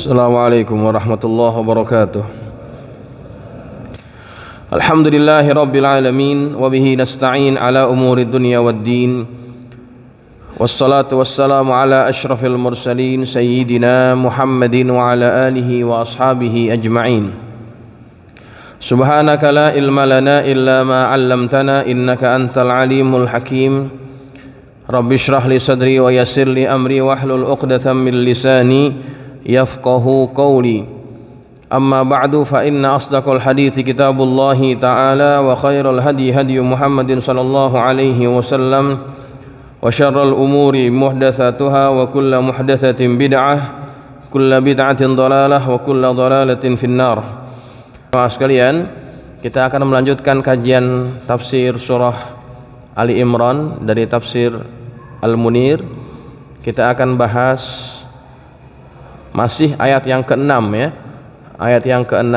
Assalamualaikum warahmatullahi wabarakatuh. Alhamdulillahi rabbil alamin wa bihi nasta'in ala umuri dunya waddin. Wassalatu wassalamu ala asyrafil mursalin sayyidina Muhammadin wa ala alihi wa ashabihi ajma'in. Subhanaka la ilma lana illa ma 'allamtana innaka antal alimul hakim. Rabbi shrah li sadri wa yassir li amri wahlul 'uqdatam min lisani yafqahu qawli. Amma ba'du fa inna asdaqal hadithi kitabullahi ta'ala wa khairal hadi hadi Muhammadin sallallahu alaihi wasallam wa syarral umuri muhdatsatuha wa kullu muhdatsatin bid'ah kullu bid'atin dhalalah wa kullu dhalalatin finnar. Sekalian, kita akan melanjutkan kajian tafsir surah Ali Imran dari tafsir Al-Munir. Kita akan bahas masih ayat yang ke-6 ya. Ayat yang ke-6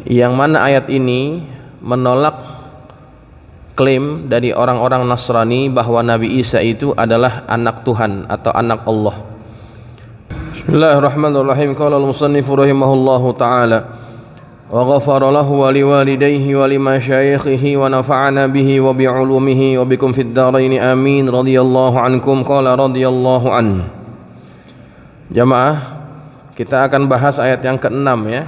yang mana ayat ini menolak klaim dari orang-orang Nasrani bahwa Nabi Isa itu adalah anak Tuhan atau anak Allah. Bismillahirrahmanirrahim. Qala al-musannif rahimahullahu ta'ala wa ghafara lahu wa liwalidayhi wa limasyayikhihi wa nafa'ana bihi wa bi'ulumihi wa bikum fid dharain amin radhiyallahu ankum. Qala radhiyallahu an. Jamaah, kita akan bahas ayat yang ke-6 ya.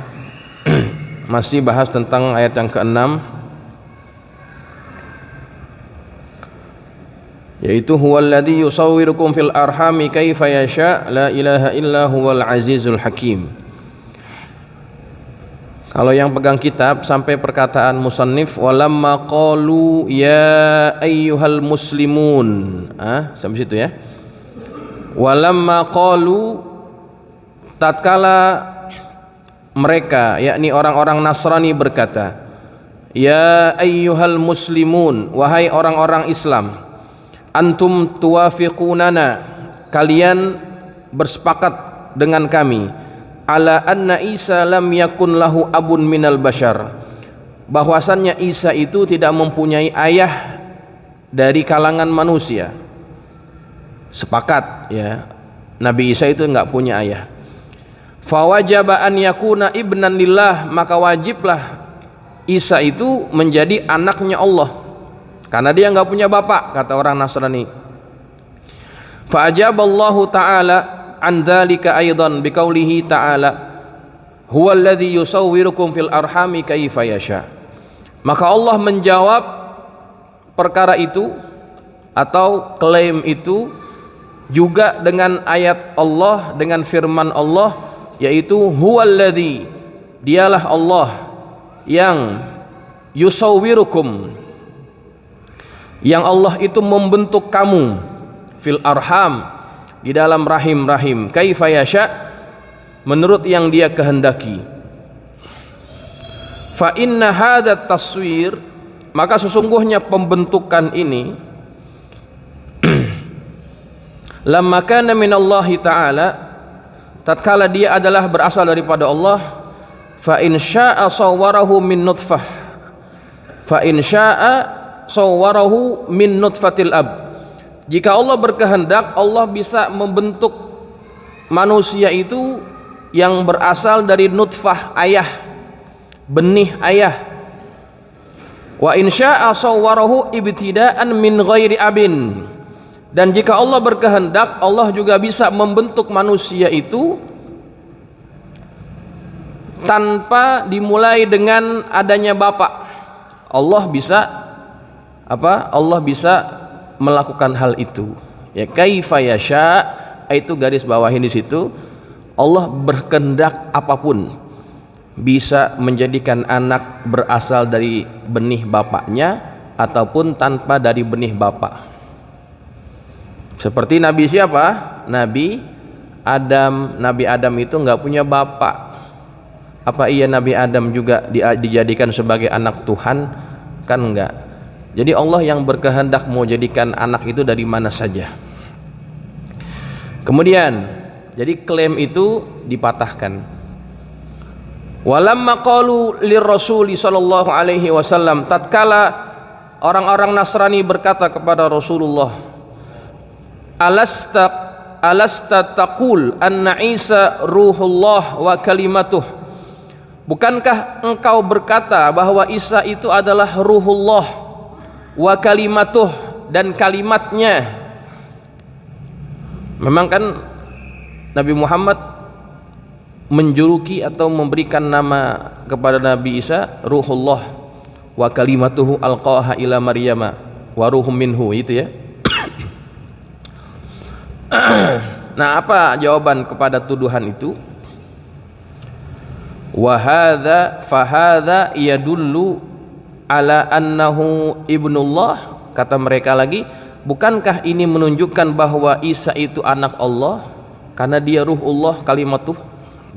Masih bahas tentang ayat yang ke-6, yaitu huwallazi yusawwirukum fil arhami kaifa yasha la ilaha illa huwal azizul hakim. Kalau yang pegang kitab sampai perkataan musannif walamma qalu ya ayyuhal muslimun, sampai situ ya. Walamma qalu, tatkala mereka yakni orang-orang Nasrani berkata, ya ayyuhal muslimun, wahai orang-orang Islam, antum tuwafiqunana, kalian bersepakat dengan kami, ala anna Isa lam yakun lahu abun minal bashar, bahwasannya Isa itu tidak mempunyai ayah dari kalangan manusia. Sepakat ya, Nabi Isa itu enggak punya ayah. Fawajaba an yakuna ibnan lillah, maka wajiblah Isa itu menjadi anaknya Allah karena dia enggak punya bapak, kata orang Nasrani. Fa ajaballahu ta'ala an dzalika aidan biqaulihi ta'ala huwallazi yusawwirukum fil arhami kaifa yasha. Maka Allah menjawab perkara itu atau klaim itu juga dengan ayat Allah, dengan firman Allah, yaitu huwallazi, dialah Allah yang yusawwirukum, yang Allah itu membentuk kamu, fil arham, di dalam rahim-rahim, kaifa yasha, menurut yang dia kehendaki. Fa inna hadzat taswir, maka sesungguhnya pembentukan ini lamma kana minallahi ta'ala, tatkala dia adalah berasal daripada Allah, fa in syaa'a sawwarahu min nutfah, fa in syaa'a sawwarahu min nutfatil ab, jika Allah berkehendak, Allah bisa membentuk manusia itu yang berasal dari nutfah ayah, benih ayah. Wa in syaa'a sawwarahu ibtida'an min ghairi abin, dan jika Allah berkehendak, Allah juga bisa membentuk manusia itu tanpa dimulai dengan adanya bapak. Allah bisa apa? Allah bisa melakukan hal itu. Ya, kaifa yasha, itu garis bawahin di situ. Allah berkehendak apapun, bisa menjadikan anak berasal dari benih bapaknya ataupun tanpa dari benih bapak. Seperti Nabi siapa? Nabi Adam. Nabi Adam itu enggak punya bapak. Apa iya Nabi Adam juga dijadikan sebagai anak Tuhan? Kan enggak. Jadi Allah yang berkehendak mau jadikan anak itu dari mana saja. Kemudian, jadi klaim itu dipatahkan. Walamma qalu lirrasuli sallallahu alaihi wasallam, tatkala orang-orang Nasrani berkata kepada Rasulullah, alasta alasta taqul anna Isa ruhullah wa kalimatuh, bukankah engkau berkata bahwa Isa itu adalah ruhullah wa kalimatuh dan kalimatnya? Memang kan Nabi Muhammad menjuluki atau memberikan nama kepada Nabi Isa ruhullah wa kalimatuhu alqaha ila Maryama wa ruhum minhu, itu ya. Nah, apa jawaban kepada tuduhan itu? Wa hadza fa hadza yadullu ala annahu ibnullah, kata mereka lagi, bukankah ini menunjukkan bahwa Isa itu anak Allah karena dia ruhullah kalimatuh,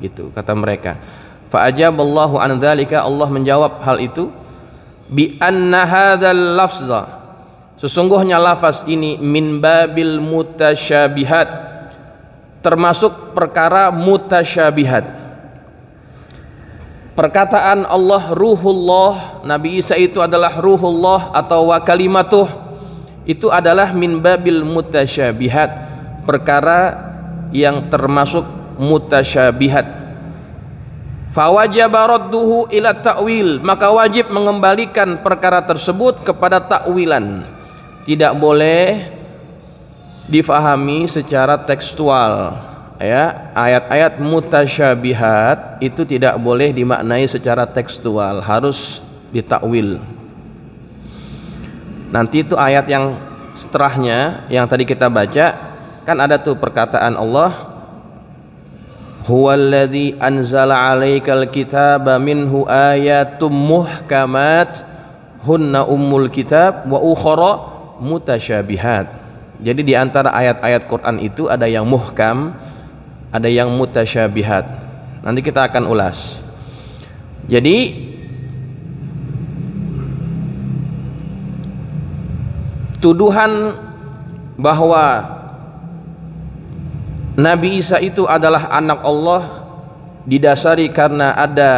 gitu kata mereka. Fa ajaballahu an dzalika, Allah menjawab hal itu bi anna hadzal lafza, sesungguhnya lafaz ini min babil mutasyabihat, termasuk perkara mutasyabihat. Perkataan Allah ruhullah, Nabi Isa itu adalah ruhullah atau wa kalimatuh, itu adalah min babil mutasyabihat, perkara yang termasuk mutasyabihat. Fawajaba radduhu ila ta'wil, maka wajib mengembalikan perkara tersebut kepada takwilan. Tidak boleh difahami secara tekstual, ya. Ayat-ayat mutasyabihat itu tidak boleh dimaknai secara tekstual, harus ditakwil. Nanti itu ayat yang setelahnya yang tadi kita baca, kan ada tuh perkataan Allah, huwallazi anzala 'alaikal kitaba minhu ayatum muhkamat hunna ummul kitab wa ukhra mutasyabihat. Jadi di antara ayat-ayat Quran itu ada yang muhkam, ada yang mutasyabihat. Nanti kita akan ulas. Jadi tuduhan bahwa Nabi Isa itu adalah anak Allah didasari karena ada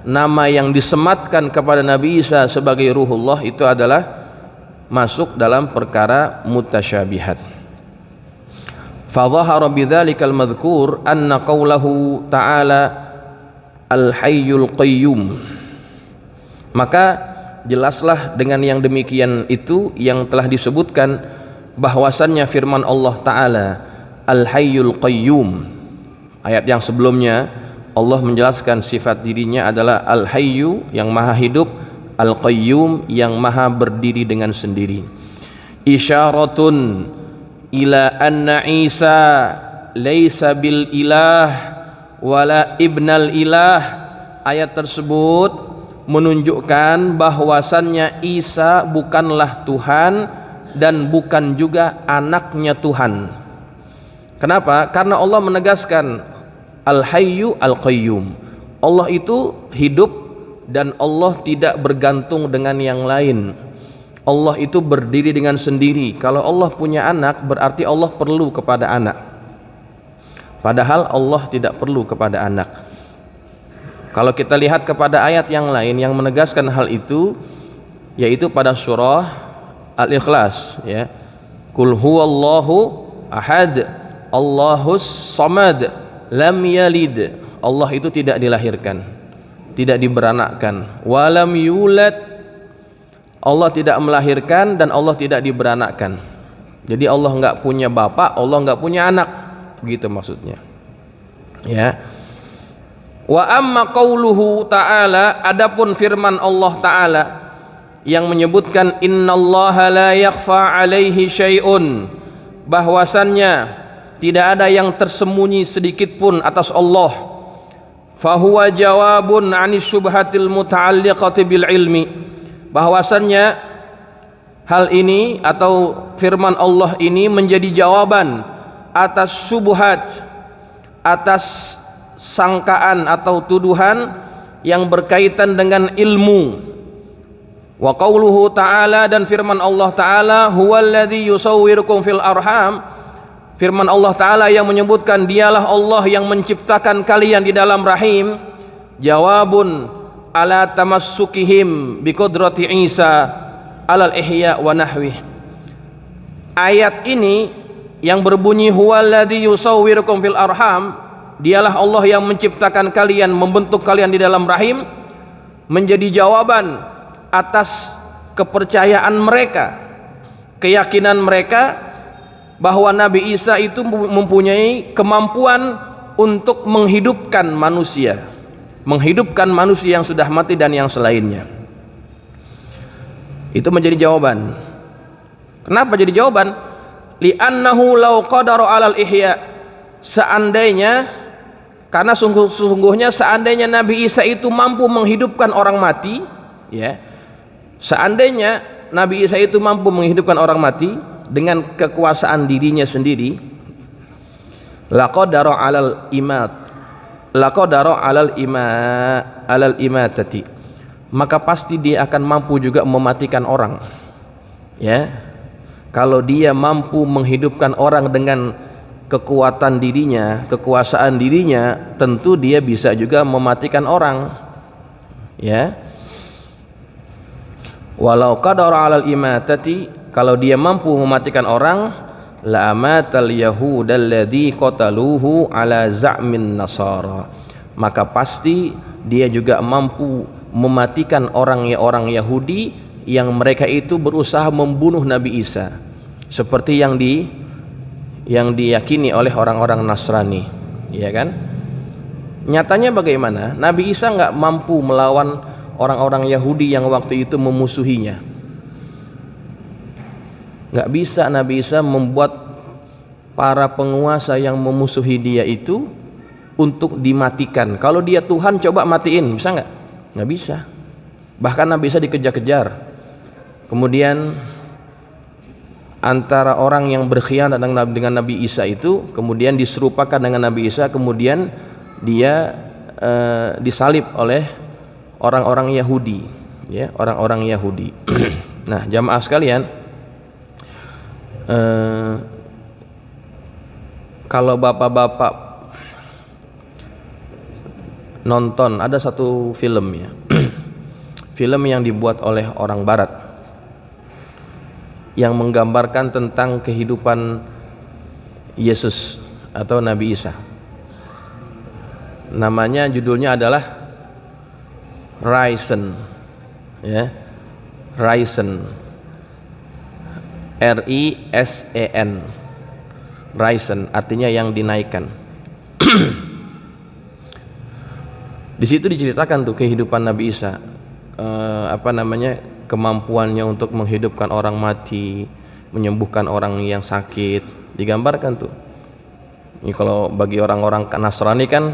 nama yang disematkan kepada Nabi Isa sebagai ruhullah, itu adalah masuk dalam perkara mutasyabihat. Fadhahara bidzalikal madhkur anna qawlahu ta'ala al-hayyul qayyum, maka jelaslah dengan yang demikian itu yang telah disebutkan bahwasannya firman Allah Ta'ala al-hayyul qayyum. Ayat yang sebelumnya Allah menjelaskan sifat dirinya adalah al-hayyu yang maha hidup, al-qayyum yang maha berdiri dengan sendiri. Isyaratun ila anna Isa laisa bil ilah wala ibnal ilah. Ayat tersebut menunjukkan bahwasannya Isa bukanlah Tuhan dan bukan juga anaknya Tuhan. Kenapa? Karena Allah menegaskan al-hayyu al-qayyum. Allah itu hidup dan Allah tidak bergantung dengan yang lain. Allah itu berdiri dengan sendiri. Kalau Allah punya anak, berarti Allah perlu kepada anak. Padahal Allah tidak perlu kepada anak. Kalau kita lihat kepada ayat yang lain yang menegaskan hal itu, yaitu pada surah Al-Ikhlas, ya. Qul huwallahu ahad, Allahus samad, lam yalid. Allah itu tidak dilahirkan, tidak diberanakkan. Walam yulad, Allah tidak melahirkan dan Allah tidak diberanakkan. Jadi Allah enggak punya bapak, Allah enggak punya anak, begitu maksudnya, ya. Wa amma qauluhu ta'ala, adapun firman Allah Ta'ala yang menyebutkan innallaha la yakhfa 'alaihi syai'un, bahwasannya tidak ada yang tersembunyi sedikit pun atas Allah. Fahuwa jawabun 'anis syubhatil muta'alliqati bil ilmi, bahwasannya hal ini atau firman Allah ini menjadi jawaban atas syubhat, atas sangkaan atau tuduhan yang berkaitan dengan ilmu. Wa qauluhu ta'ala, dan firman Allah Ta'ala, huwallazi yusawwirukum fil arham, firman Allah Ta'ala yang menyebutkan dialah Allah yang menciptakan kalian di dalam rahim. Jawabun ala tamassukihim biqudrati Isa alal ihya wa nahwih. Ayat ini yang berbunyi huwallazi yusawwirukum fil arham, dialah Allah yang menciptakan kalian, membentuk kalian di dalam rahim, menjadi jawaban atas kepercayaan mereka, keyakinan mereka bahwa Nabi Isa itu mempunyai kemampuan untuk menghidupkan manusia yang sudah mati dan yang selainnya. Itu menjadi jawaban. Kenapa jadi jawaban? Li'annahu law qadara 'alal ihya, seandainya, karena sungguhnya seandainya Nabi Isa itu mampu menghidupkan orang mati, ya, seandainya Nabi Isa itu mampu menghidupkan orang mati dengan kekuasaan dirinya sendiri, laqadara 'alal imatati, maka pasti dia akan mampu juga mematikan orang, ya. Kalau dia mampu menghidupkan orang dengan kekuatan dirinya, kekuasaan dirinya, tentu dia bisa juga mematikan orang, ya. Walau qadara 'alal imatati, kalau dia mampu mematikan orang, la amatal yahudal ladzi qataluhu ala za'min nasara, maka pasti dia juga mampu mematikan orang Yahudi yang mereka itu berusaha membunuh Nabi Isa, seperti yang diyakini oleh orang-orang Nasrani, ya kan? Nyatanya bagaimana? Nabi Isa nggak mampu melawan orang-orang Yahudi yang waktu itu memusuhinya. Nggak bisa Nabi Isa membuat para penguasa yang memusuhi dia itu untuk dimatikan. Kalau dia Tuhan, coba matiin, bisa nggak? Nggak bisa. Bahkan Nabi Isa dikejar-kejar. Kemudian antara orang yang berkhianat dengan Nabi Isa itu kemudian diserupakan dengan Nabi Isa, kemudian dia disalib oleh orang-orang Yahudi, ya, orang-orang Yahudi. Nah, jamaah sekalian, kalau bapak-bapak nonton, ada satu film, ya, film yang dibuat oleh orang Barat yang menggambarkan tentang kehidupan Yesus atau Nabi Isa. Namanya, judulnya adalah Risen, ya, Risen, R-I-S-E-N, Risen, artinya yang dinaikkan. Di situ diceritakan tuh kehidupan Nabi Isa, kemampuannya untuk menghidupkan orang mati, menyembuhkan orang yang sakit, digambarkan tuh. Ini kalau bagi orang-orang Nasrani kan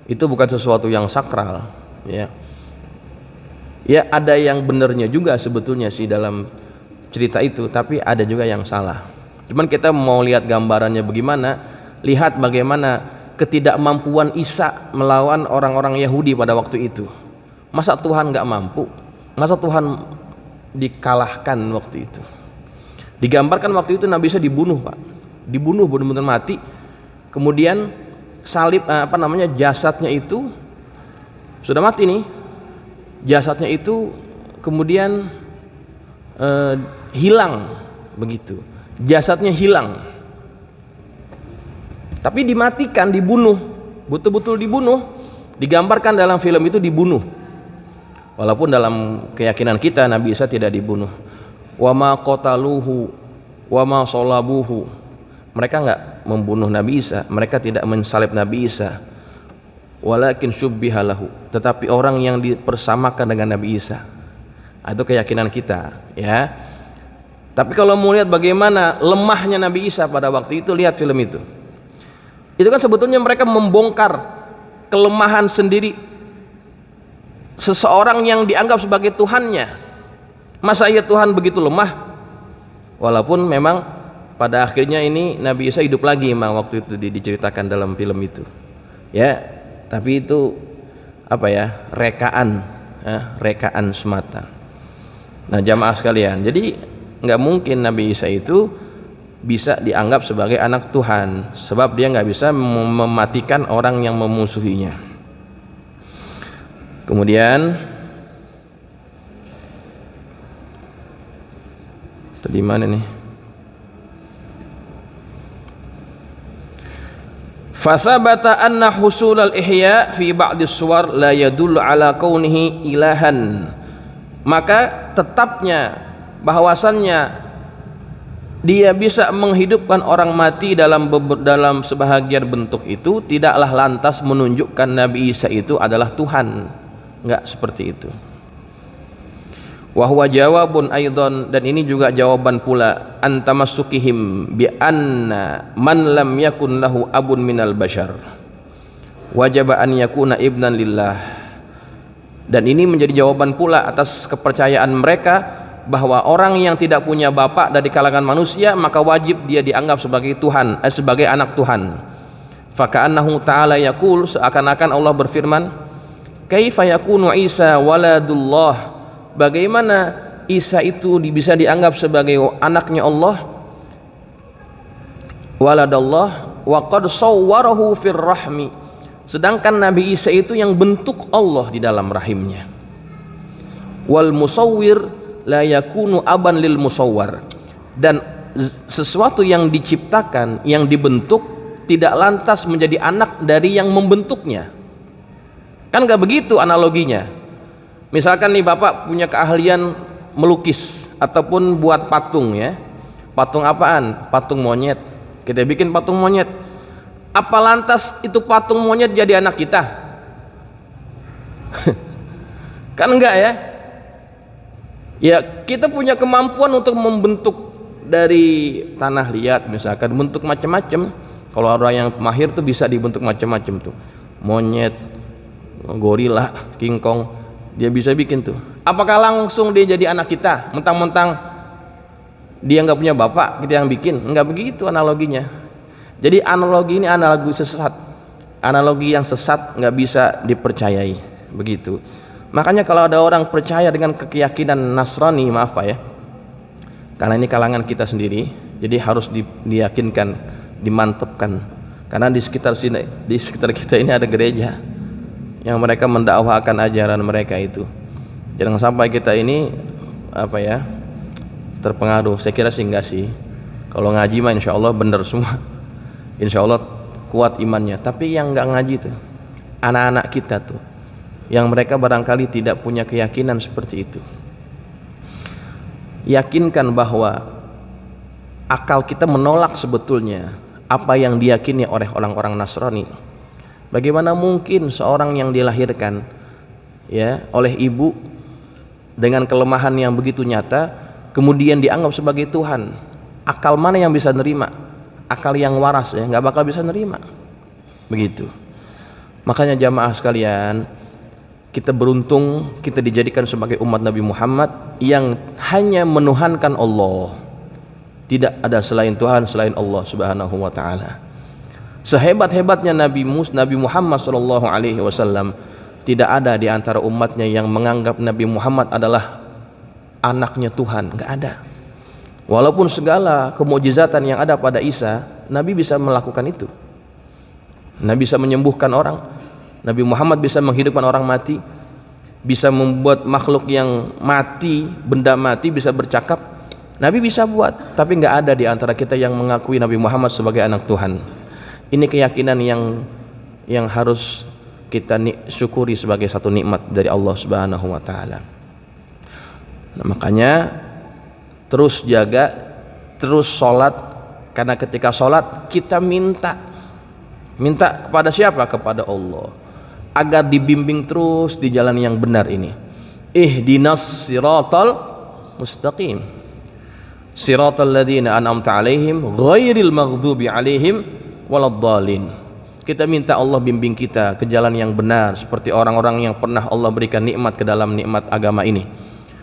itu bukan sesuatu yang sakral, ya. Ya, ada yang benernya juga sebetulnya sih dalam cerita itu, tapi ada juga yang salah. Cuman kita mau lihat gambarannya bagaimana, lihat bagaimana ketidakmampuan Isa melawan orang-orang Yahudi pada waktu itu. Masa Tuhan nggak mampu? Masa Tuhan dikalahkan waktu itu? Digambarkan waktu itu Nabi Isa dibunuh, Pak. Dibunuh benar-benar mati. Kemudian salib, jasadnya itu sudah mati nih. Jasadnya itu kemudian hilang begitu. Jasadnya hilang. Tapi dimatikan, dibunuh. Betul-betul dibunuh. Digambarkan dalam film itu dibunuh. Walaupun dalam keyakinan kita Nabi Isa tidak dibunuh. Wa ma qataluhu wa ma salabuhu. Mereka enggak membunuh Nabi Isa, mereka tidak mensalib Nabi Isa. Walakin syubbiha lahu, tetapi orang yang dipersamakan dengan Nabi Isa. Itu keyakinan kita, ya. Tapi kalau mau lihat bagaimana lemahnya Nabi Isa pada waktu itu, lihat film itu. Itu kan sebetulnya mereka membongkar kelemahan sendiri seseorang yang dianggap sebagai Tuhannya. Masa iya Tuhan begitu lemah? Walaupun memang pada akhirnya ini Nabi Isa hidup lagi memang waktu itu diceritakan dalam film itu, ya. Tapi itu rekaan, rekaan semata. Nah, jamaah sekalian, jadi nggak mungkin Nabi Isa itu bisa dianggap sebagai anak Tuhan, sebab dia nggak bisa mematikan orang yang memusuhinya. Kemudian tadi mana nih? Fathabata anna husul al-ihya fi ba'di suwar la yadullu ala kaunihi ilahan. Maka tetapnya bahwasannya dia bisa menghidupkan orang mati dalam sebahagian bentuk itu tidaklah lantas menunjukkan Nabi Isa itu adalah Tuhan. Enggak seperti itu. Wa huwa jawabun aidan, dan ini juga jawaban pula antamassukihim bi anna man lam yakun lahu abun minal bashar wajaba an yakuna ibnan lillah. Dan ini menjadi jawaban pula atas kepercayaan mereka bahwa orang yang tidak punya bapak dari kalangan manusia maka wajib dia dianggap sebagai Tuhan, sebagai anak Tuhan. Faka'annahu ta'ala yaqul, seakan-akan Allah berfirman, kaifa yakunu Isa waladullah, bagaimana Isa itu bisa dianggap sebagai anaknya Allah, waladallah wa qad sawwarahu fir rahmi, sedangkan Nabi Isa itu yang bentuk Allah di dalam rahimnya. Wal musawwir la yakunu aban lil musawwar, dan sesuatu yang diciptakan, yang dibentuk tidak lantas menjadi anak dari yang membentuknya. Kan gak begitu analoginya. Misalkan nih bapak punya keahlian melukis ataupun buat patung ya. Patung apaan? Patung monyet. Kita bikin patung monyet. Apa lantas itu patung monyet jadi anak kita? Kan enggak ya? Ya kita punya kemampuan untuk membentuk dari tanah liat misalkan, bentuk macam-macam. Kalau orang yang mahir tuh bisa dibentuk macam-macam tuh. Monyet, gorila, King Kong, dia bisa bikin tuh. Apakah langsung dia jadi anak kita? Mentang-mentang dia nggak punya bapak, kita yang bikin? Nggak begitu analoginya. Jadi analogi ini analogi sesat. Analogi yang sesat nggak bisa dipercayai. Begitu. Makanya kalau ada orang percaya dengan keyakinan Nasrani, maaf Pak ya, karena ini kalangan kita sendiri, jadi harus diyakinkan, dimantapkan. Karena di sekitar kita ini ada gereja yang mereka mendakwakan ajaran mereka itu. Jangan sampai kita ini terpengaruh. Saya kira sih enggak sih. Kalau ngaji mah insya Allah benar semua, insya Allah kuat imannya. Tapi yang enggak ngaji tuh anak-anak kita tuh, yang mereka barangkali tidak punya keyakinan seperti itu. Yakinkan bahwa akal kita menolak sebetulnya apa yang diyakini oleh orang-orang Nasrani. Bagaimana mungkin seorang yang dilahirkan ya oleh ibu dengan kelemahan yang begitu nyata kemudian dianggap sebagai Tuhan? Akal mana yang bisa nerima? Akal yang waras ya nggak bakal bisa nerima. Begitu. Makanya jamaah sekalian, kita beruntung kita dijadikan sebagai umat Nabi Muhammad yang hanya menuhankan Allah. Tidak ada selain Tuhan selain Allah Subhanahu wa taala. Sehebat-hebatnya Nabi Muhammad SAW, tidak ada di antara umatnya yang menganggap Nabi Muhammad adalah anaknya Tuhan. Enggak ada. Walaupun segala kemukjizatan yang ada pada Isa, Nabi bisa melakukan itu. Nabi bisa menyembuhkan orang, Nabi Muhammad bisa menghidupkan orang mati, bisa membuat makhluk yang mati, benda mati bisa bercakap. Nabi bisa buat, tapi enggak ada di antara kita yang mengakui Nabi Muhammad sebagai anak Tuhan. Ini keyakinan yang harus kita syukuri sebagai satu nikmat dari Allah Subhanahu wa taala. Nah, makanya terus jaga, terus sholat, karena ketika sholat kita minta kepada siapa? Kepada Allah, agar dibimbing terus di jalan yang benar ini. Ihdinas siratal mustaqim, siratal ladzina an'amta alaihim ghairil maghdubi alaihim waladdallin. Kita minta Allah bimbing kita ke jalan yang benar seperti orang-orang yang pernah Allah berikan nikmat ke dalam nikmat agama ini.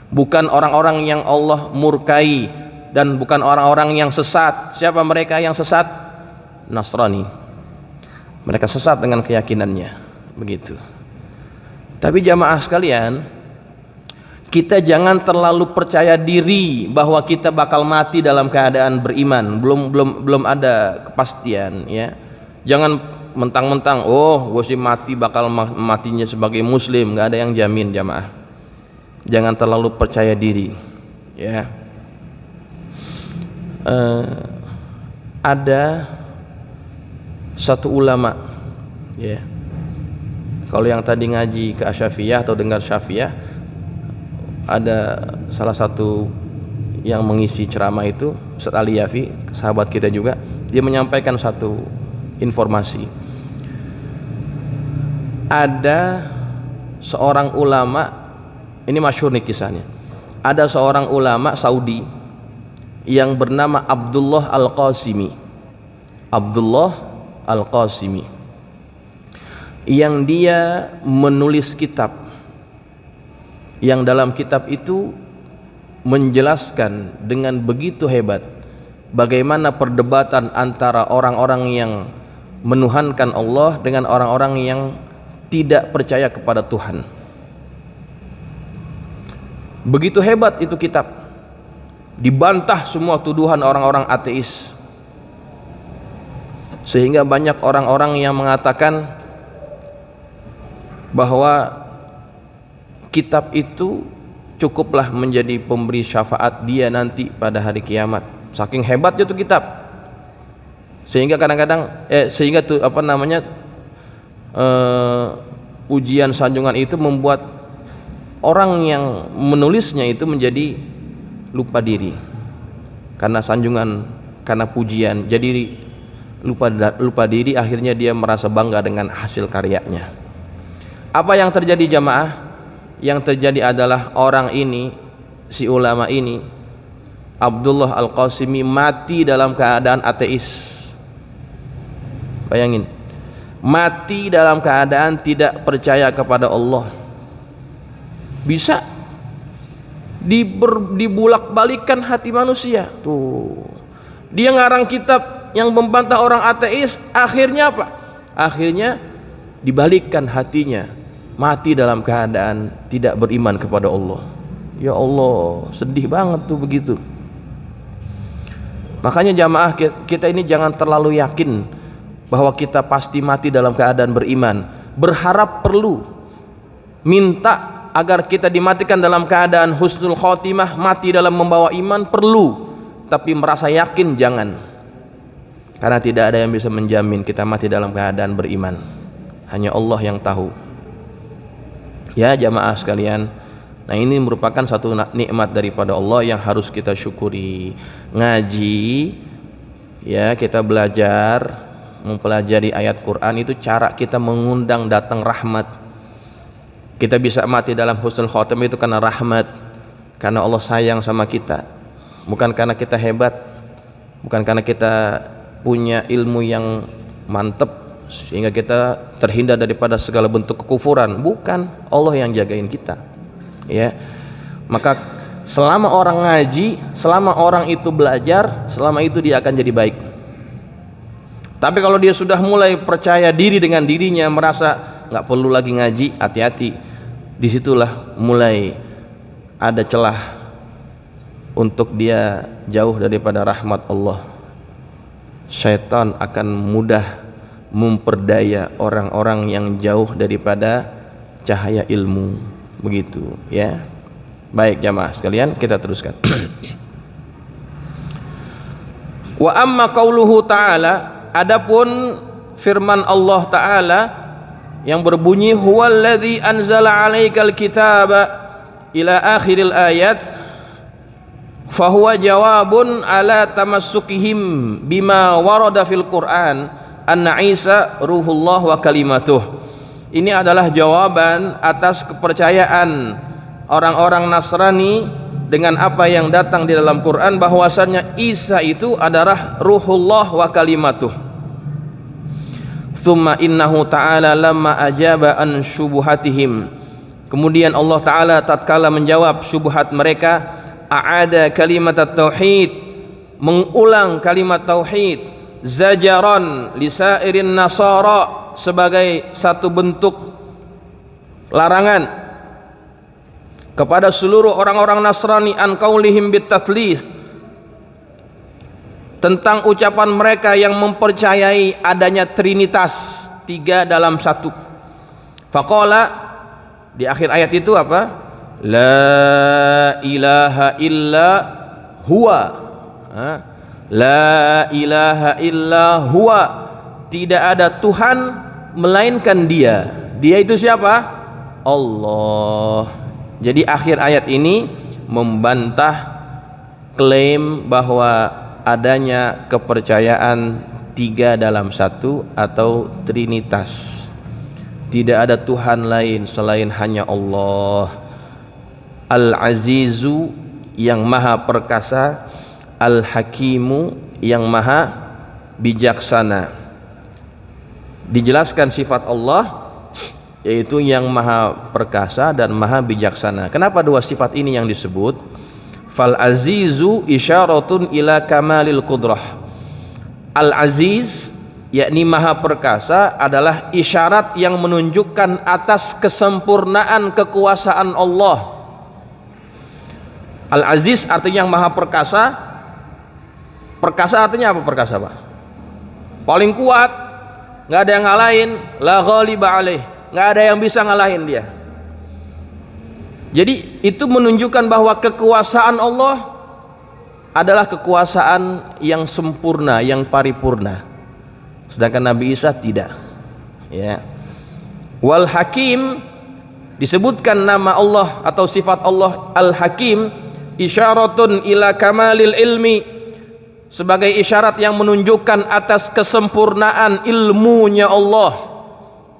Bukan orang-orang yang Allah murkai dan bukan orang-orang yang sesat. Siapa mereka yang sesat? Nasrani. Mereka sesat dengan keyakinannya. Begitu. Tapi jamaah sekalian, kita jangan terlalu percaya diri bahwa kita bakal mati dalam keadaan beriman. Belum ada kepastian ya. Jangan mentang-mentang gue sih mati bakal matinya sebagai muslim, nggak ada yang jamin jamaah. Jangan terlalu percaya diri ya. Ada satu ulama, ya. Kalau yang tadi ngaji ke Asyafiyah atau dengar Syafiyah, ada salah satu yang mengisi ceramah itu, Ustaz Ali Yafi, sahabat kita juga, dia menyampaikan satu informasi. Ada seorang ulama, ini masyhur nih kisahnya. Ada seorang ulama Saudi yang bernama Abdullah Al-Qasimi. Abdullah Al-Qasimi, yang dia menulis kitab, yang dalam kitab itu menjelaskan dengan begitu hebat bagaimana perdebatan antara orang-orang yang menuhankan Allah dengan orang-orang yang tidak percaya kepada Tuhan. Begitu hebat itu kitab, dibantah semua tuduhan orang-orang ateis, sehingga banyak orang-orang yang mengatakan bahwa kitab itu cukuplah menjadi pemberi syafaat dia nanti pada hari kiamat. Saking hebatnya itu kitab, sehingga kadang-kadang sehingga tuh apa namanya, ujian sanjungan itu membuat orang yang menulisnya itu menjadi lupa diri karena sanjungan, karena pujian, jadi lupa diri, akhirnya dia merasa bangga dengan hasil karyanya. Apa yang terjadi jamaah? Yang terjadi adalah orang ini, si ulama ini, Abdullah Al-Qasimi, mati dalam keadaan ateis. Bayangin, mati dalam keadaan tidak percaya kepada Allah. Bisa dibulak-balikan hati manusia. Tuh, dia ngarang kitab yang membantah orang ateis, akhirnya apa? Akhirnya dibalikkan hatinya, mati dalam keadaan tidak beriman kepada Allah. Ya Allah, sedih banget tuh begitu. Makanya jamaah, kita ini jangan terlalu yakin bahwa kita pasti mati dalam keadaan beriman. Berharap perlu, minta agar kita dimatikan dalam keadaan husnul khotimah, mati dalam membawa iman perlu, tapi merasa yakin jangan, karena tidak ada yang bisa menjamin kita mati dalam keadaan beriman. Hanya Allah yang tahu. Ya jamaah sekalian, nah ini merupakan satu nikmat daripada Allah yang harus kita syukuri. Ngaji, ya, kita belajar, mempelajari ayat Quran, itu cara kita mengundang datang rahmat. Kita bisa mati dalam husnul khotimah itu karena rahmat, karena Allah sayang sama kita, bukan karena kita hebat, bukan karena kita punya ilmu yang mantep sehingga kita terhindar daripada segala bentuk kekufuran. Bukan, Allah yang jagain kita, ya. Maka selama orang ngaji, selama orang itu belajar, selama itu dia akan jadi baik. Tapi kalau dia sudah mulai percaya diri dengan dirinya, merasa nggak perlu lagi ngaji, hati-hati. Disitulah mulai ada celah untuk dia jauh daripada rahmat Allah. Syaitan akan mudah memperdaya orang-orang yang jauh daripada cahaya ilmu, begitu ya. Baik jamaah sekalian, kita teruskan. Wa amma qauluhu ta'ala, adapun firman Allah Ta'ala yang berbunyi huwallazi anzala 'alaikal kitaba ila akhiril ayat, fahuwa jawabun ala tamassukihim bima warada fil Qur'an anna Isa ruhullah wa kalimatuh. Ini adalah jawaban atas kepercayaan orang-orang Nasrani dengan apa yang datang di dalam Quran, bahwasannya Isa itu adalah ruhullah wa kalimatuh. Tsumma innahu ta'ala lamma ajaba an syubuhatihim, kemudian Allah Ta'ala tatkala menjawab syubhat mereka, a'ada kalimat tauhid, mengulang kalimat tauhid, zajaran lisairin nasara, sebagai satu bentuk larangan kepada seluruh orang-orang Nasrani, an qaulihim bitatlis, tentang ucapan mereka yang mempercayai adanya trinitas, tiga dalam satu. Faqala, di akhir ayat itu apa? La ilaha illa huwa. La ilaha illa huwa, tidak ada Tuhan melainkan Dia. Dia itu siapa? Allah. Jadi akhir ayat ini membantah klaim bahwa adanya kepercayaan 3 dalam 1 atau trinitas. Tidak ada Tuhan lain selain hanya Allah. Al-Azizu yang maha perkasa, Al-Hakimu yang maha bijaksana. Dijelaskan sifat Allah yaitu yang maha perkasa dan maha bijaksana. Kenapa 2 sifat ini yang disebut? Fal azizu isyaratun ila kamalil qudrah. Al aziz yakni maha perkasa adalah isyarat yang menunjukkan atas kesempurnaan kekuasaan Allah. Al aziz artinya yang maha perkasa. Perkasa artinya apa perkasa, Pak? Paling kuat, nggak ada yang ngalahin, la ghaliba alaih, nggak ada yang bisa ngalahin dia. Jadi itu menunjukkan bahwa kekuasaan Allah adalah kekuasaan yang sempurna, yang paripurna. Sedangkan Nabi Isa tidak. Ya. Wal Hakim, disebutkan nama Allah atau sifat Allah Al-Hakim, isyaratun ila kamalil ilmi, sebagai isyarat yang menunjukkan atas kesempurnaan ilmunya Allah,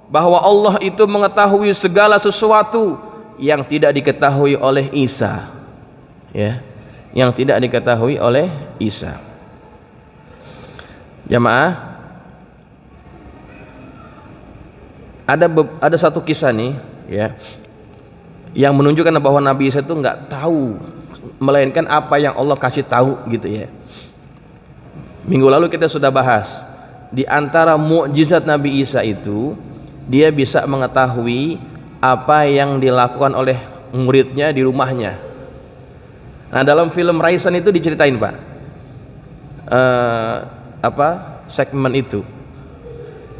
bahwa Allah itu mengetahui segala sesuatu yang tidak diketahui oleh Isa. Ya, yang tidak diketahui oleh Isa. Jamaah, ada satu kisah nih, ya, yang menunjukkan bahwa Nabi Isa itu nggak tahu melainkan apa yang Allah kasih tahu, gitu ya. Minggu lalu kita sudah bahas di antara mukjizat Nabi Isa itu dia bisa mengetahui apa yang dilakukan oleh muridnya di rumahnya. Nah, dalam film Raisan itu diceritain, Pak, segmen itu.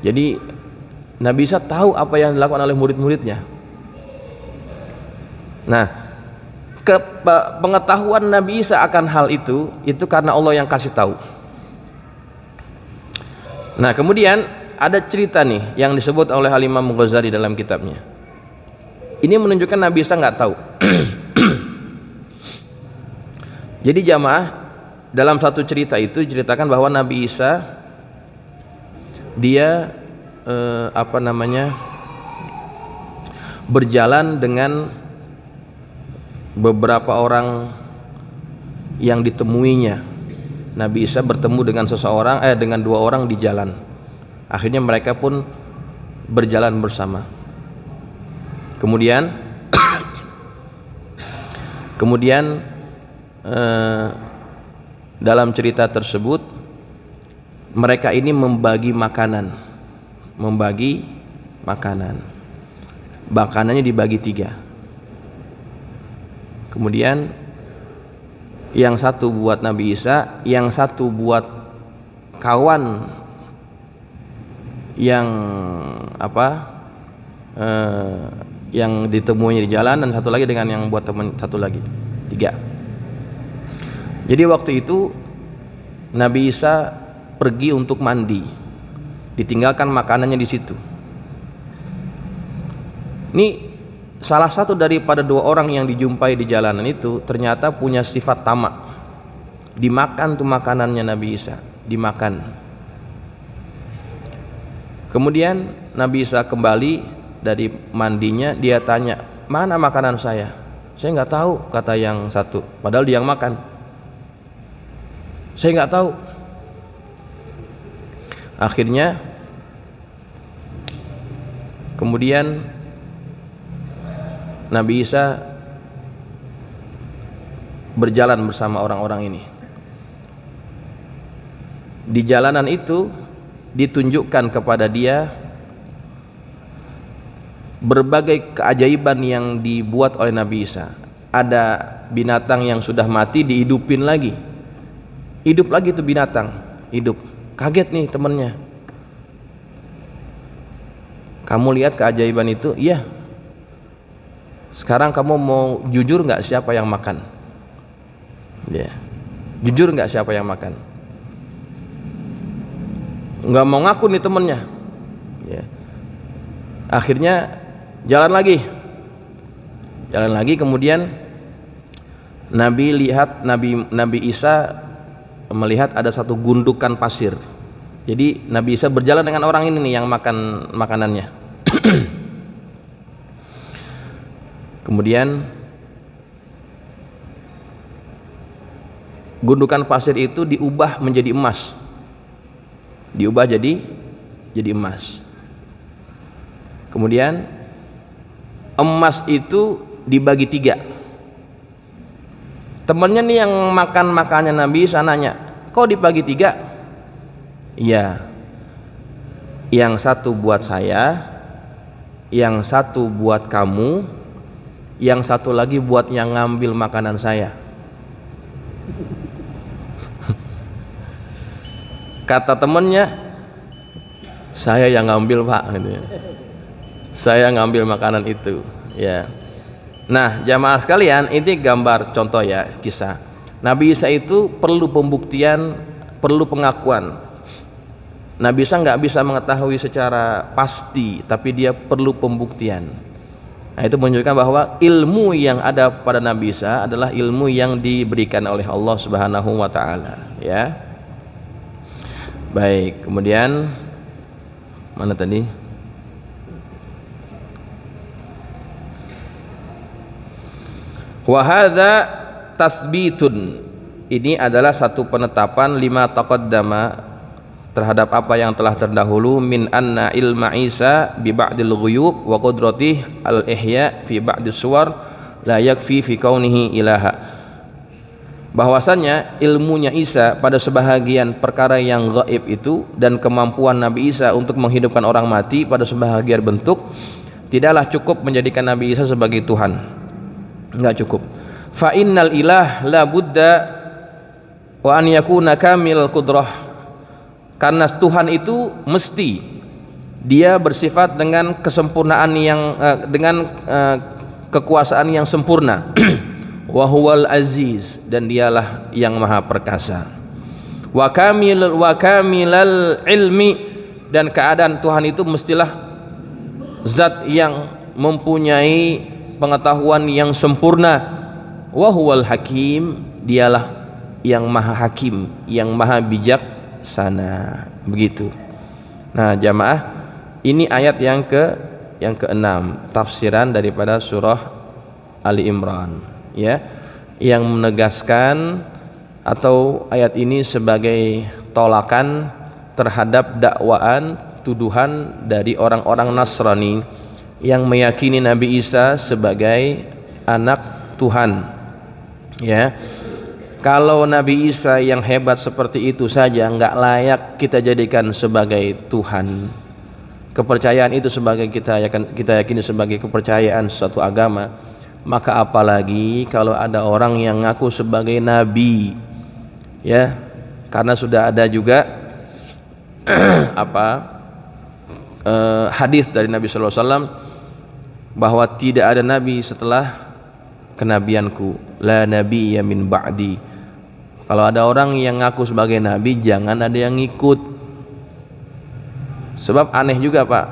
Jadi Nabi Isa tahu apa yang dilakukan oleh murid-muridnya. Nah, pengetahuan Nabi Isa akan hal itu karena Allah yang kasih tahu. Nah, kemudian ada cerita nih yang disebut oleh Al-Imam Ghazali dalam kitabnya. Ini menunjukkan Nabi Isa nggak tahu. Jadi jamaah, dalam satu cerita itu diceritakan bahwa Nabi Isa dia berjalan dengan beberapa orang yang ditemuinya. Nabi Isa bertemu dengan dengan 2 orang di jalan. Akhirnya mereka pun berjalan bersama. Kemudian dalam cerita tersebut mereka ini membagi makanan. Makanannya dibagi 3. Kemudian yang satu buat Nabi Isa, yang satu buat kawan yang yang ditemuinya di jalan, dan satu lagi dengan yang buat teman satu lagi. 3. Jadi waktu itu Nabi Isa pergi untuk mandi, ditinggalkan makanannya di situ. Ini salah satu daripada 2 orang yang dijumpai di jalanan itu ternyata punya sifat tamak. Dimakan tuh makanannya Nabi Isa, dimakan. Kemudian Nabi Isa kembali dari mandinya, dia tanya, mana makanan saya? Saya nggak tahu, kata yang satu. Padahal dia yang makan. Saya nggak tahu. Akhirnya kemudian Nabi Isa berjalan bersama orang-orang ini. Di jalanan itu ditunjukkan kepada dia berbagai keajaiban yang dibuat oleh Nabi Isa. Ada binatang yang sudah mati dihidupin lagi. Hidup lagi tuh binatang, hidup. Kaget nih temennya. Kamu lihat keajaiban itu? Iya. Sekarang kamu mau jujur nggak siapa yang makan? Ya. Jujur nggak siapa yang makan? nggak mau ngaku nih temennya. Ya. Akhirnya jalan lagi, kemudian Nabi Isa melihat ada satu gundukan pasir. Jadi Nabi Isa berjalan dengan orang ini nih yang makan makanannya. Kemudian gundukan pasir itu diubah menjadi emas. Diubah jadi emas. Kemudian emas itu dibagi 3. Temennya nih yang makan makannya Nabi Isa nanya, kok dibagi 3? Iya, yang satu buat saya, yang satu buat kamu, yang satu lagi buat yang ngambil makanan saya. Kata temennya, saya yang ngambil Pak, gitu ya. Saya ngambil makanan itu, ya. Nah, jamaah sekalian, ini gambar contoh ya, kisah. Nabi Isa itu perlu pembuktian, perlu pengakuan. Nabi Isa nggak bisa mengetahui secara pasti, tapi dia perlu pembuktian. Nah, itu menunjukkan bahwa ilmu yang ada pada Nabi Isa adalah ilmu yang diberikan oleh Allah Subhanahu wa taala, ya. Baik, kemudian mana tadi? Wa hadza tatsbitun, ini adalah satu penetapan lima taqaddama terhadap apa yang telah terdahulu min anna ilma Isa bi ba'dil ghuyub wa qudratih al ihya fi ba'dis suwar la yakfi fi kaunihi ilaha. Bahwasannya ilmunya Isa pada sebahagian perkara yang gaib itu dan kemampuan Nabi Isa untuk menghidupkan orang mati pada sebahagian bentuk tidaklah cukup menjadikan Nabi Isa sebagai Tuhan. Enggak cukup. Fa innal ilah la budda wa an yakuna kamil qudrah. Karena Tuhan itu mesti dia bersifat dengan kesempurnaan yang kekuasaan yang sempurna. Wa huwal aziz, dan dialah yang maha perkasa. Wa kamilal ilmi, dan keadaan Tuhan itu mestilah zat yang mempunyai pengetahuan yang sempurna. Wa huwal hakim, dialah yang maha hakim, yang maha bijaksana. Begitu. Nah, jamaah, ini ayat yang ke-6, tafsiran daripada surah Ali Imran, ya, yang menegaskan atau ayat ini sebagai tolakan terhadap dakwaan tuduhan dari orang-orang Nasrani yang meyakini Nabi Isa sebagai anak Tuhan, ya. Kalau Nabi Isa yang hebat seperti itu saja nggak layak kita jadikan sebagai Tuhan, kepercayaan itu sebagai kita yakini sebagai kepercayaan suatu agama, maka apalagi kalau ada orang yang ngaku sebagai nabi, ya. Karena sudah ada juga hadis dari Nabi sallallahu alaihi wasallam bahwa tidak ada nabi setelah kenabianku, la nabiyya min ba'di. Kalau ada orang yang ngaku sebagai nabi, jangan ada yang ngikut. Sebab aneh juga, Pak,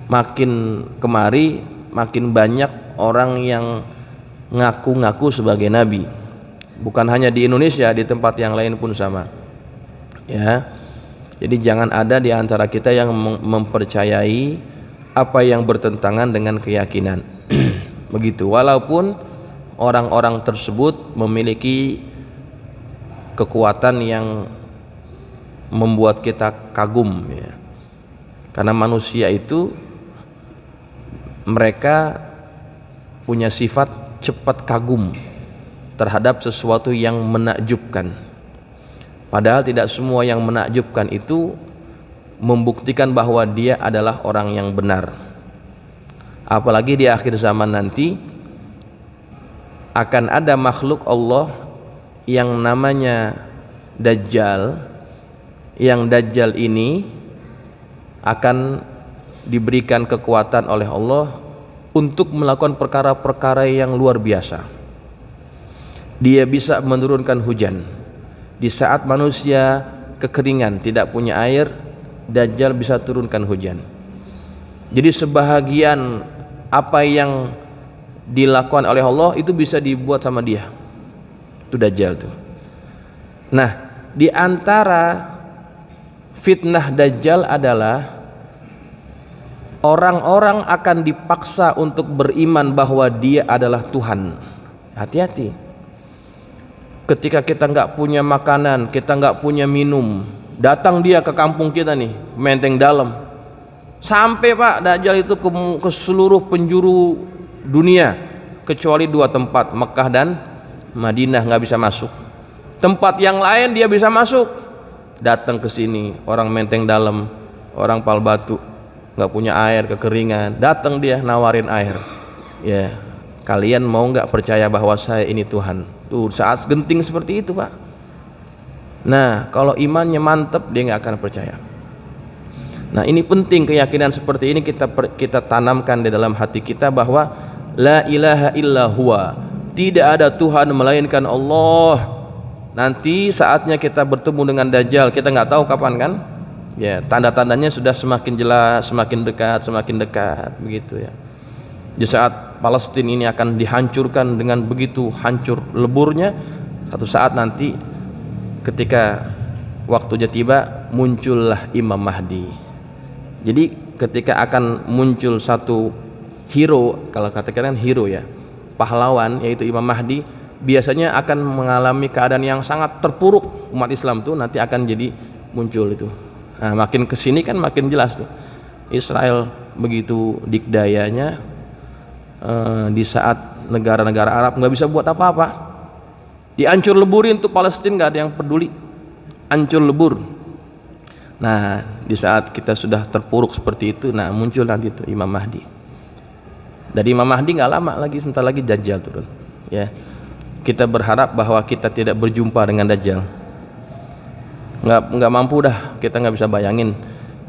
makin kemari makin banyak orang yang ngaku-ngaku sebagai nabi. Bukan hanya di Indonesia, di tempat yang lain pun sama, ya. Jadi jangan ada di antara kita yang mempercayai apa yang bertentangan dengan keyakinan. Begitu, walaupun orang-orang tersebut memiliki kekuatan yang membuat kita kagum, ya. Karena manusia itu mereka punya sifat cepat kagum terhadap sesuatu yang menakjubkan. Padahal tidak semua yang menakjubkan itu membuktikan bahwa dia adalah orang yang benar. Apalagi di akhir zaman nanti akan ada makhluk Allah yang namanya Dajjal, yang Dajjal ini akan diberikan kekuatan oleh Allah untuk melakukan perkara-perkara yang luar biasa. Dia bisa menurunkan hujan di saat manusia kekeringan, tidak punya air, Dajjal bisa turunkan hujan. Jadi sebahagian apa yang dilakukan oleh Allah itu bisa dibuat sama dia. Itu Dajjal tuh. Nah, di antara fitnah Dajjal adalah orang-orang akan dipaksa untuk beriman bahwa dia adalah Tuhan. Hati-hati. Ketika kita nggak punya makanan, kita nggak punya minum, datang dia ke kampung kita nih, Menteng Dalam. Sampai Pak Dajjal itu ke seluruh penjuru dunia kecuali 2 tempat, Mekah dan Madinah, nggak bisa masuk. Tempat yang lain dia bisa masuk. Datang ke sini orang Menteng Dalam, orang Pal Batu, nggak punya air, kekeringan, datang dia nawarin air. Ya, kalian mau nggak percaya bahwa saya ini Tuhan? Tuh saat genting seperti itu Pak. Nah, kalau imannya mantap dia nggak akan percaya. Nah, ini penting keyakinan seperti ini kita tanamkan di dalam hati kita bahwa la ilaha illa huwa, tidak ada Tuhan melainkan Allah. Nanti saatnya kita bertemu dengan Dajjal, kita nggak tahu kapan kan? Ya, tanda-tandanya sudah semakin jelas, semakin dekat, begitu ya. Di saat Palestina ini akan dihancurkan dengan begitu hancur leburnya, satu saat nanti ketika waktunya tiba, muncullah Imam Mahdi. Jadi ketika akan muncul satu hero, kalau katakan hero ya, pahlawan, yaitu Imam Mahdi, biasanya akan mengalami keadaan yang sangat terpuruk. Umat Islam tuh nanti akan jadi muncul itu. Nah, makin kesini kan makin jelas tuh. Israel begitu dikdayanya, di saat negara-negara Arab nggak bisa buat apa-apa, dihancur leburin tuh Palestina, nggak ada yang peduli, hancur lebur. Nah, di saat kita sudah terpuruk seperti itu, nah muncul nanti tuh Imam Mahdi. Dari Imam Mahdi nggak lama lagi, sebentar lagi Dajjal turun. Ya, kita berharap bahwa kita tidak berjumpa dengan Dajjal. Nggak mampu dah, kita nggak bisa bayangin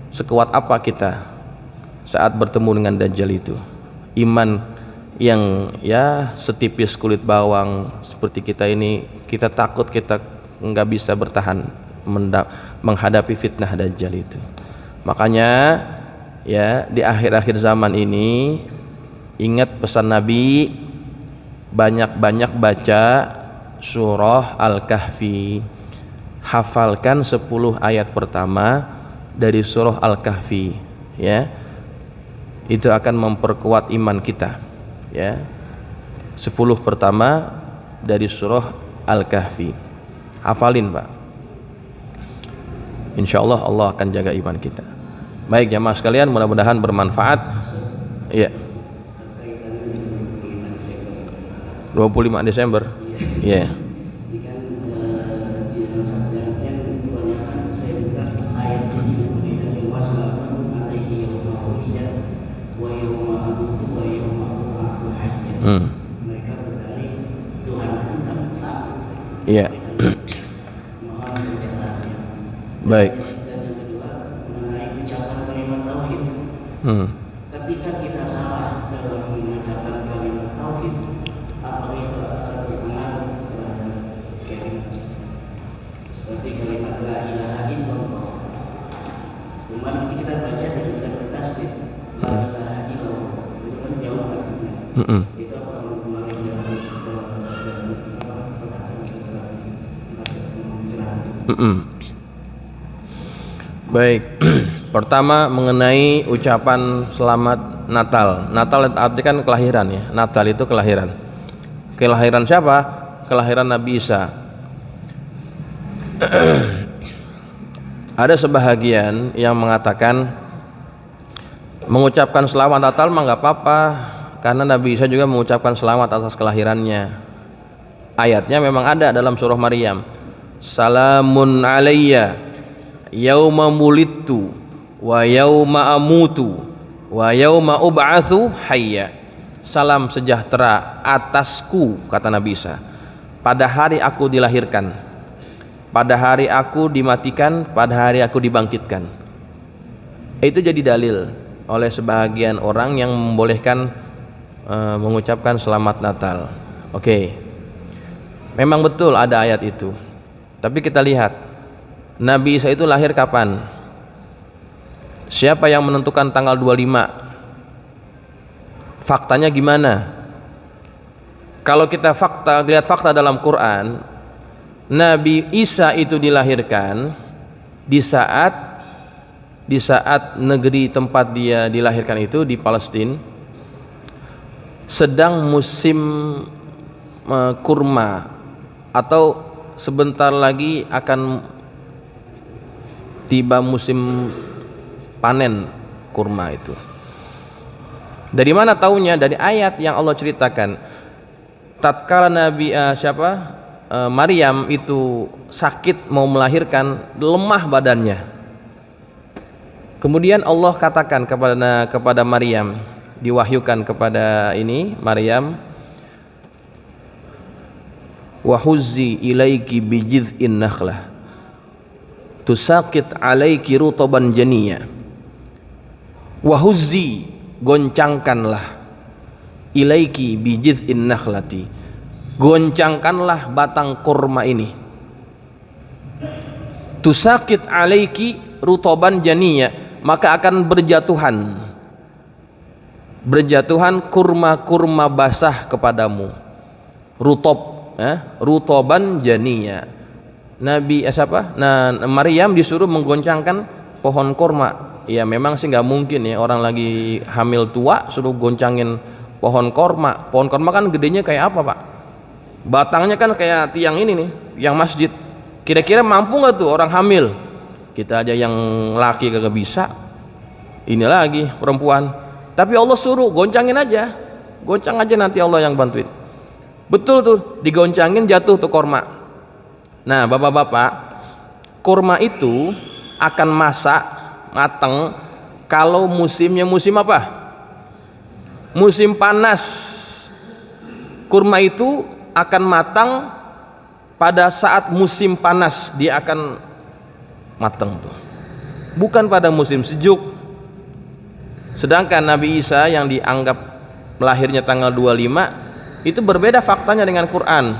sekuat apa kita saat bertemu dengan Dajjal itu. Iman yang ya setipis kulit bawang seperti kita ini, kita takut, kita nggak bisa bertahan menghadapi fitnah Dajjal itu. Makanya ya di akhir-akhir zaman ini ingat pesan Nabi, banyak-banyak baca surah Al-Kahfi, hafalkan 10 ayat pertama dari surah Al-Kahfi ya. Itu akan memperkuat iman kita ya. 10 pertama dari surah Al-Kahfi, hafalin Pak. Insyaallah Allah akan jaga iman kita. Baik jamaah sekalian, mudah-mudahan bermanfaat. Ya. 25 Desember. Ya. Mereka berdalih Tuhan itu tak sama. Iya. Mohon pencerahannya. Baik. Dan yang kedua mengenai ucapan kalimat tauhid. Ketika kita salah dalam mengucapkan kalimat tauhid, apakah itu akan berpengaruh terhadap keyakinan kita? Seperti kalimat la ilaha illallah. Cuma nanti kita baca dengan tidak bertasdid. La ilaha illallah. Itu kan jauh artinya. Itu akan mempengaruhi dalam perkataan kita dalam pencerahan. Baik. Pertama mengenai ucapan selamat Natal. Natal artikan kelahiran ya. Natal itu kelahiran. Kelahiran siapa? Kelahiran Nabi Isa. Ada sebahagian yang mengatakan mengucapkan selamat Natal mah nggak apa-apa, karena Nabi Isa juga mengucapkan selamat atas kelahirannya. Ayatnya memang ada dalam surah Maryam. Salamun alayya yauma mulidtu wa yauma amutu wa yauma ub'atsu hayya. Salam sejahtera atasku, kata Nabi Isa, pada hari aku dilahirkan, pada hari aku dimatikan, pada hari aku dibangkitkan. Itu jadi dalil oleh sebahagian orang yang membolehkan mengucapkan selamat Natal. Oke. Memang betul ada ayat itu. Tapi kita lihat Nabi Isa itu lahir kapan? Siapa yang menentukan tanggal 25? Faktanya gimana? Kalau kita lihat fakta dalam Quran, Nabi Isa itu dilahirkan di saat negeri tempat dia dilahirkan itu di Palestina sedang musim kurma, atau sebentar lagi akan tiba musim panen kurma itu. Dari mana taunya? Dari ayat yang Allah ceritakan. Tatkala Nabi Maryam itu sakit mau melahirkan, lemah badannya. Kemudian Allah katakan kepada Maryam, diwahyukan kepada Maryam, wa huzzi ilaiki bijid'in nakhlah tusaqit alaiki rutaban janiyya. Wa huzzi, goncangkanlah, ilaiki bijid'in nakhlati, goncangkanlah batang kurma ini, tusaqit alaiki rutaban janiyya, maka akan berjatuhan kurma-kurma basah kepadamu. Rutaban janiyya. Maryam disuruh menggoncangkan pohon kurma. Ya memang sih nggak mungkin ya, orang lagi hamil tua suruh goncangin pohon kurma. Pohon kurma kan gedenya kayak apa, Pak? Batangnya kan kayak tiang ini nih, yang masjid. Kira-kira mampu nggak tuh orang hamil? Kita aja yang laki kagak bisa, ini lagi perempuan. Tapi Allah suruh goncangin aja, goncang aja, nanti Allah yang bantuin. Betul tuh, digoncangin jatuh tuh kurma. Nah bapak-bapak, kurma itu akan matang kalau musimnya musim apa? Musim panas. Kurma itu akan matang pada saat musim panas, dia akan matang tuh, bukan pada musim sejuk. Sedangkan Nabi Isa yang dianggap lahirnya tanggal 25 itu berbeda faktanya dengan Quran.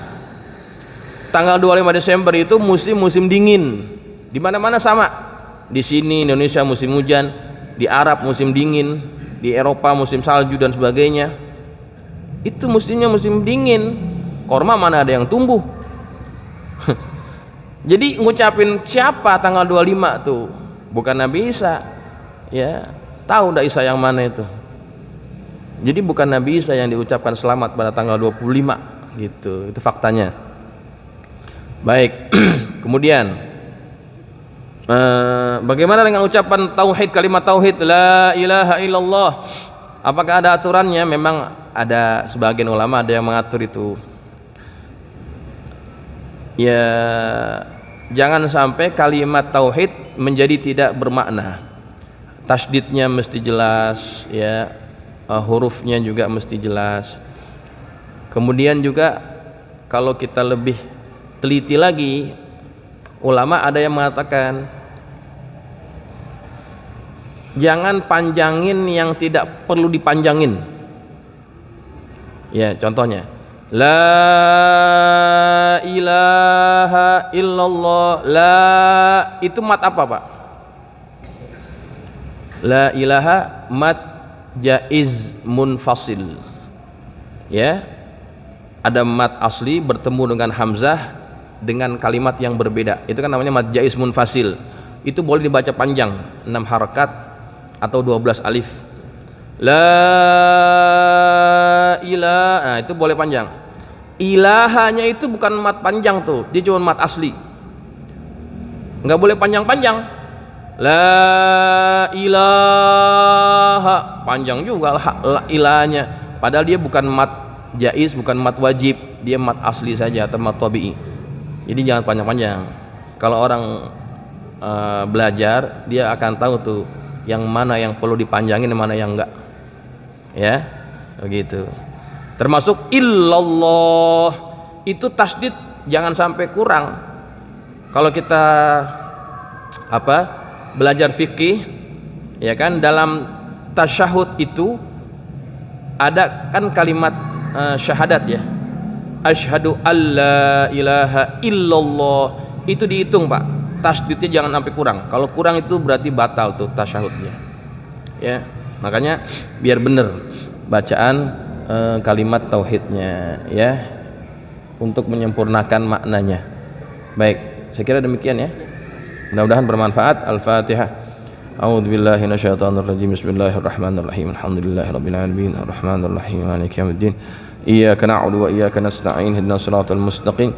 Tanggal 25 Desember itu musim dingin. Di mana-mana sama. Di sini Indonesia musim hujan, di Arab musim dingin, di Eropa musim salju dan sebagainya. Itu musimnya musim dingin. Korma mana ada yang tumbuh? Jadi ngucapin siapa tanggal 25 tuh? Bukan Nabi Isa. Ya, tahu ndak Isa yang mana itu? Jadi bukan Nabi Isa yang diucapkan selamat pada tanggal 25 gitu. Itu faktanya. Baik. Kemudian bagaimana dengan ucapan tauhid, kalimat tauhid la ilaha illallah? Apakah ada aturannya? Memang ada, sebagian ulama ada yang mengatur itu. Ya, jangan sampai kalimat tauhid menjadi tidak bermakna. Tasdidnya mesti jelas, ya, hurufnya juga mesti jelas. Kemudian juga kalau kita lebih teliti lagi, ulama ada yang mengatakan jangan panjangin yang tidak perlu dipanjangin. Ya, contohnya la ilaha illallah. La itu mat apa, Pak? La ilaha mat jaiz munfasil. Ya, ada mat asli bertemu dengan hamzah dengan kalimat yang berbeda, itu kan namanya mad jaiz munfasil. Itu boleh dibaca panjang, 6 harakat atau 12 alif. La ilaha, nah itu boleh panjang. Ilahanya itu bukan mat panjang tuh, dia cuma mat asli, nggak boleh panjang-panjang. La ilaha, panjang juga lah ilahnya, padahal dia bukan mat jaiz, bukan mat wajib, dia mat asli saja atau mat tabi'i. Jadi jangan panjang-panjang. Kalau orang belajar, dia akan tahu tuh yang mana yang perlu dipanjangin, mana yang enggak. Ya, begitu. Termasuk illallah, itu tasdid jangan sampai kurang. Kalau kita belajar fikih, ya kan, dalam tasyahud itu ada kan kalimat syahadat ya. Asyhadu alla ilaha illallah, itu dihitung, Pak. tasdidnya jangan sampai kurang. Kalau kurang itu berarti batal tuh tasyahudnya. Ya, makanya biar benar bacaan kalimat tauhidnya ya, untuk menyempurnakan maknanya. Baik, saya kira demikian ya. Mudah-mudahan bermanfaat. Al-Fatihah. A'udzubillahi minasyaitonirrajim. Bismillahirrahmanirrahim. Alhamdulillahirabbil alamin. Arrahmanirrahim. Maliki yaumiddin. Iyyaka na'budu wa iyyaka nasta'in. Ihdinas siratal mustaqim.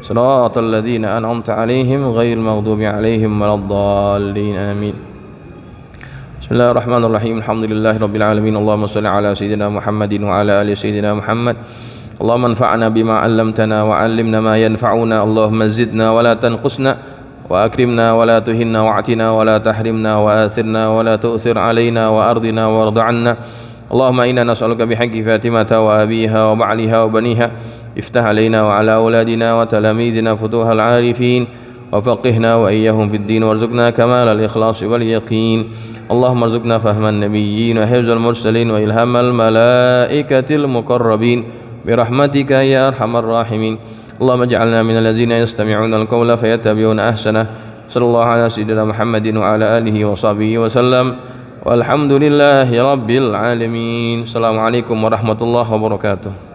Shiratal ladzina an'amta 'alaihim ghairil maghdubi 'alaihim waladdallin. Amin. Bismillahirrahmanirrahim. Alhamdulillahirabbil alamin. Allahumma shalli ala sayidina Muhammadin wa ala ali sayidina Muhammad. Allahumma anfa'na bima 'allamtana wa 'allimna ma yanfa'una. Allahumma zidna wa la tanqusna wa akrimna wa la tuhinna wa atina wa la tahrimna wa athirna wa la tu'thir alaina wa ardina wa arda 'anna. Allahumma inna nas'aluka bihaqqi Fatimata wa abiha wa ba'liha wa baniha iftah alaina wa ala auladina wa talamidina futuhal 'arifin wa faqihna wa iyyahum fid din warzuqna kamal al-ikhlas wal yaqin. Allahumma arzuqna fahman nabiyyin wa hifzal mursalin wa ilhamal malaikatil muqarrabin birahmatika ya arhamar rahimin. Allahumma ij'alna minal ladzina yastami'una al-qawla fayattabi'una ahsanah. Sallallahu ala sayyidina Muhammadin wa ala alihi wa sahbihi wa sallam. Walhamdulillahi rabbil alamin. Assalamualaikum warahmatullahi wabarakatuh.